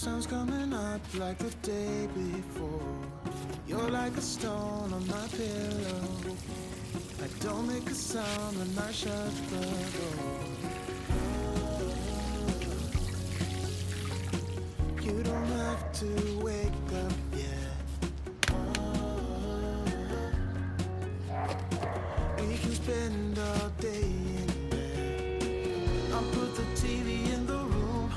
sun's coming up like the day before. You're like a stone on my pillow. I don't make a sound when I shut the door. You don't have to wake up yet. We can spend all day in bed. I'll put the TV in the room.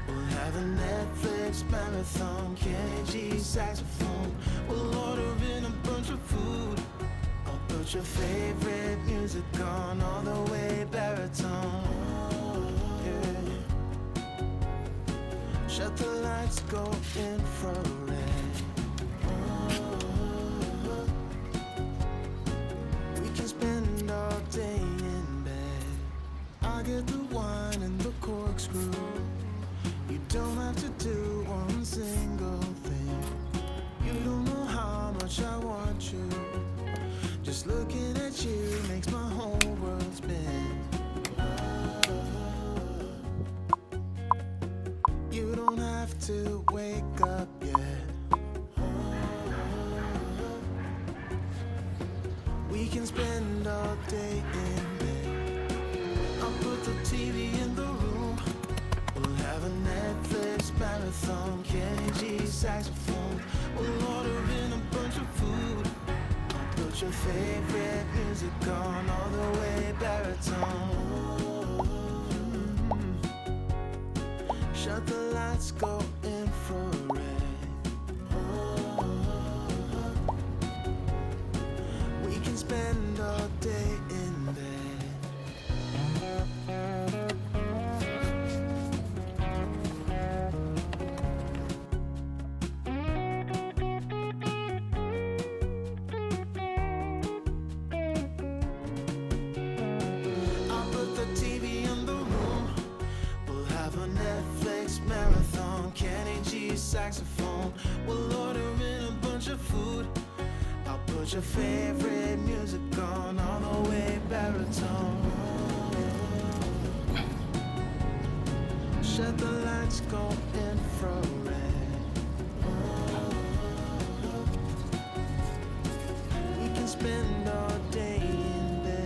We'll have a Netflix marathon, Kenny G saxophone. We'll order in a bunch of food. I'll put your favorite music on all the way baritone. Yeah. Shut the lights, go infrared. We can spend all day in bed. I get the wine and the corkscrew. You don't have to do one single thing. You don't know how much I want you. Just looking at you makes my whole world spin. You don't have to wake up yet. We can spend all day in bed. I'll put the TV in the room. We'll have a Netflix marathon, Kenny G saxophone. We'll order in a bunch of food. I'll put your favorite music on all the way baritone. Shut the lights, go infrared. We can spend all day in bed. I'll put the TV in the room. We'll have a Netflix marathon, Kenny G saxophone. We'll order in a bunch of food. I'll put your favorite music on all the way baritone. Shut the lights, go infrared. We can spend all day in bed.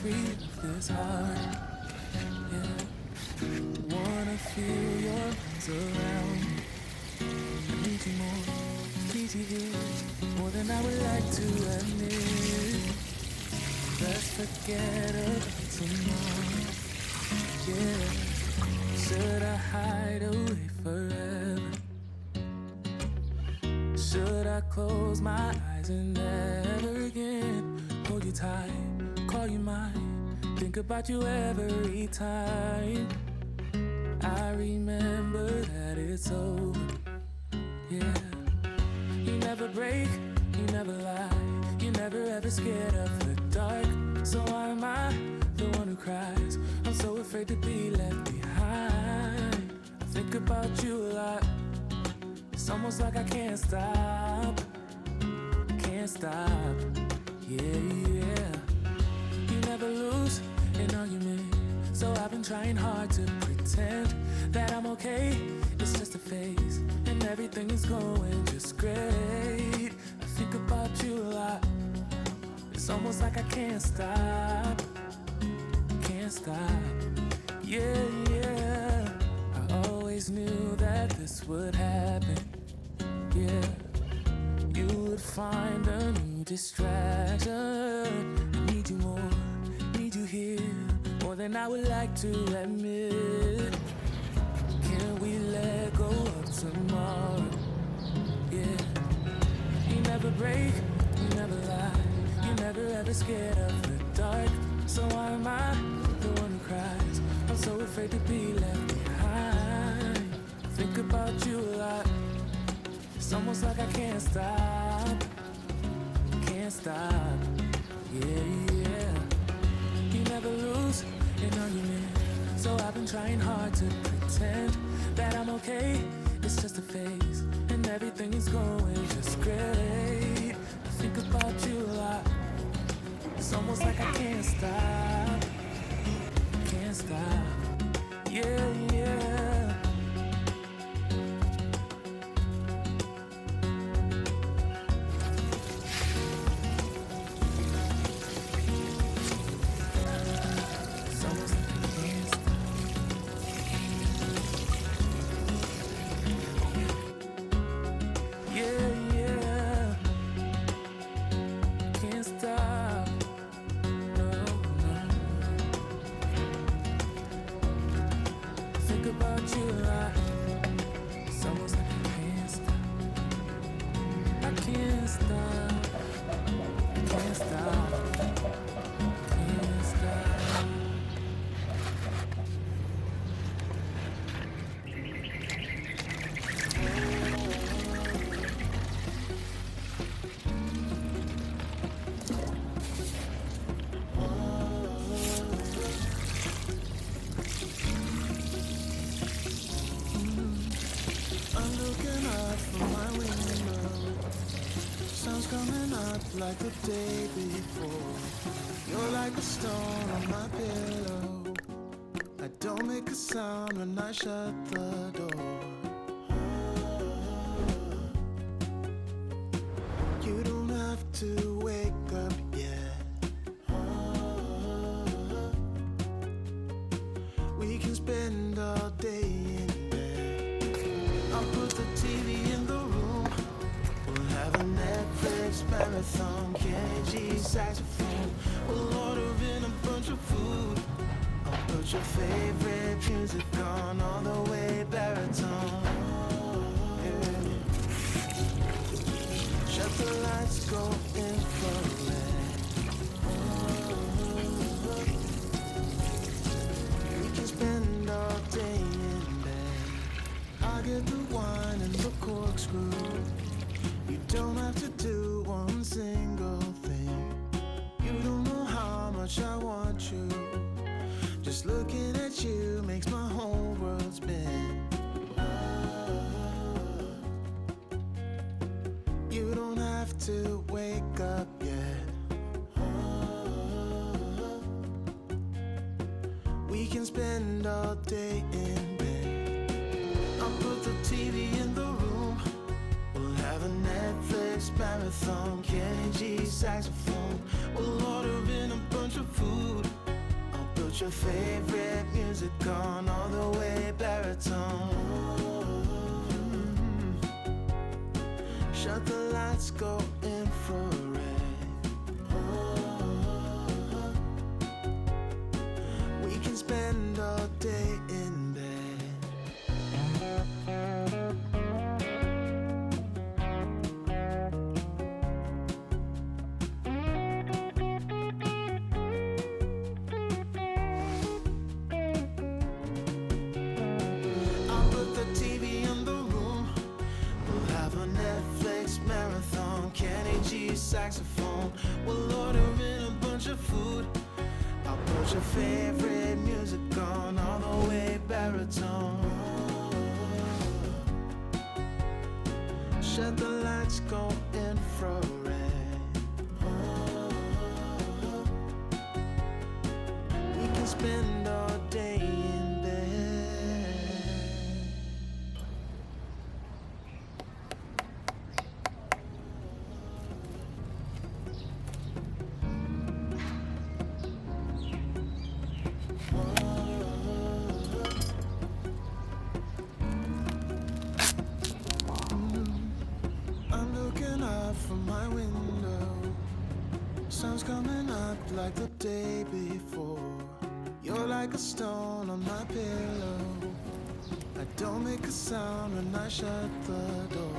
free of this heart. Yeah, wanna feel your arms around me. I need you more, need you here, more than I would like to admit. Let's forget about tomorrow. Yeah, should I hide away forever? Should I close my eyes and never again hold you tight, call you mine, think about you every time? I remember that it's over. Yeah, you never break, you never lie, you never ever scared of the dark. So why am I the one who cries? I'm so afraid to be left behind. I think about you a lot. It's almost like I can't stop, can't stop. Yeah, yeah. You never lose an argument, so I've been trying hard to pretend that I'm okay. It's just a phase, and everything is going just great. I think about you a lot. It's almost like I can't stop, can't stop. Yeah, yeah. I always knew that this would happen. Yeah, you would find a new distraction. I need you more, need you here, more than I would like to admit. Can we let go of tomorrow? Yeah, you never break, you never lie, you never ever scared of the dark. So why am I the one who cries? I'm so afraid to be left behind. I think about you a lot. It's almost like I can't stop, can't stop. Yeah, yeah. You never lose an argument, so I've been trying hard to pretend that I'm okay. It's just a phase, and everything is going just great. I think about you a lot. It's almost like I can't stop, can't stop. Yeah, yeah. It's almost like I can't stop. Yeah, yeah. Can't stop. No, no. Think about you a lot. It's almost like I can't stop. I can't stop. I can't stop. Can't stop. I'm looking up from my window. Sun's coming up like the day before. You're like a stone on my pillow. I don't make a sound when I shut the door. You don't have to wake up yet. We can spend all day in bed. I'll put the TV in the room. We'll have a Netflix marathon, Kenny G saxophone. We'll order in a bunch of food. I'll put your favorite music on all the way baritone. Yeah. Shut the lights, go infrared. We can spend all day in bed. I'll get the wine and the corkscrew. You don't have to do one single thing. You don't know how much I want you. Just looking at you makes my whole world spin. You don't have to wake up yet. We can spend all day in bed. I'll put the TV in the room. We'll have a Netflix marathon, Kenny G saxophone. We'll order in a bunch of food. put your favorite music on all the way baritone. Shut the lights, go infrared. We can spend all day in bed. I'll put the TV in the room. We'll have a Netflix marathon. Kenny G saxophone. We'll order in a bunch of food. I'll put your favorite music on all the way baritone. Shut the lights, go infrared. We can spend all day in bed. I'm looking out from my window. Sun's coming up like the day before. You're like a stone on my pillow. I don't make a sound when I shut the door.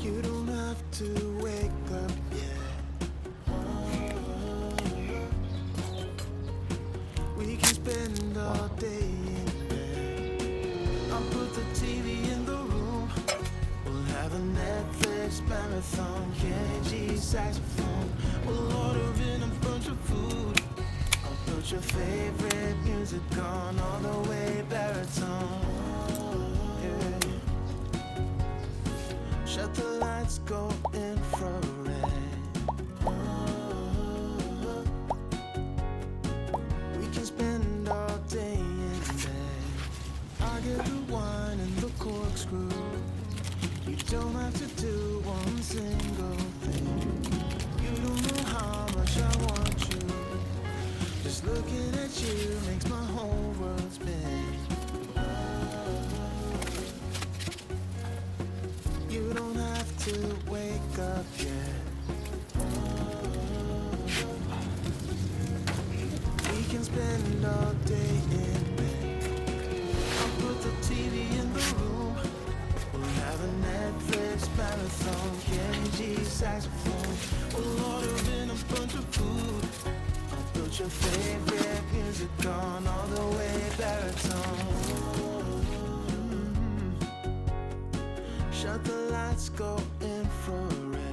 You don't have to wake up yet. We can spend all day in bed. I'll put the TV in the room. We'll have a Netflix marathon. Kenny G saxophone. We'll order in a bunch of food. I'll put your favorite music on all the way baritone. Yeah. Shut the lights, go infrared. We can spend all day in bed. I get the wine and the corkscrew. You don't have to do one single thing. You don't know how much I want you. Just looking at you makes my whole world spin. You don't have to wake up yet. We can spend all day in bed. I'll put the TV in the room. We'll have a Netflix marathon. Kenny G saxophone. We'll order in a bunch of food. I'll put your favorite music on all the way baritone. Shut the lights, go infrared.